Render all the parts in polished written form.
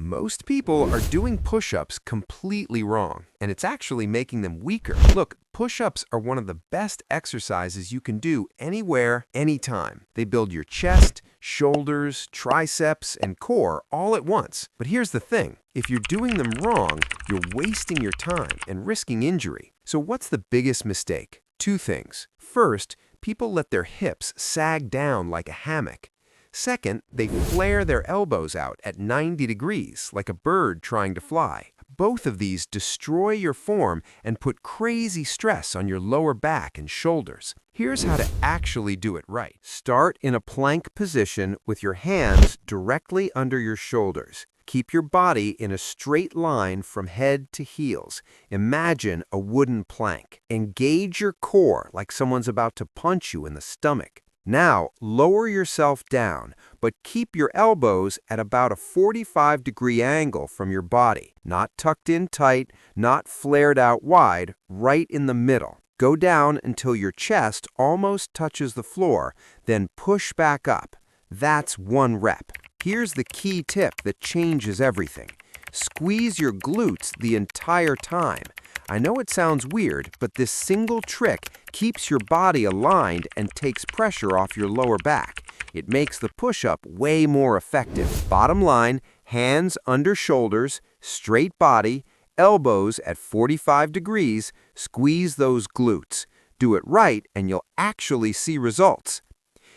Most people are doing push-ups completely wrong, and it's actually making them weaker. Look, push-ups are one of the best exercises you can do anywhere, anytime. They build your chest, shoulders, triceps, and core all at once. But here's the thing. If you're doing them wrong, you're wasting your time and risking injury. So what's the biggest mistake? Two things. First, people let their hips sag down like a hammock. Second, they flare their elbows out at 90 degrees, like a bird trying to fly. Both of these destroy your form and put crazy stress on your lower back and shoulders. Here's how to actually do it right. Start in a plank position with your hands directly under your shoulders. Keep your body in a straight line from head to heels. Imagine a wooden plank. Engage your core like someone's about to punch you in the stomach. Now, lower yourself down, but keep your elbows at about a 45-degree angle from your body. Not tucked in tight, not flared out wide, right in the middle. Go down until your chest almost touches the floor, then push back up. That's one rep. Here's the key tip that changes everything. Squeeze your glutes the entire time. I know it sounds weird, but this single trick keeps your body aligned and takes pressure off your lower back. It makes the push-up way more effective. Bottom line, hands under shoulders, straight body, elbows at 45 degrees, squeeze those glutes. Do it right and you'll actually see results.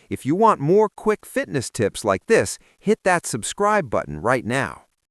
If you want more quick fitness tips like this, hit that subscribe button right now.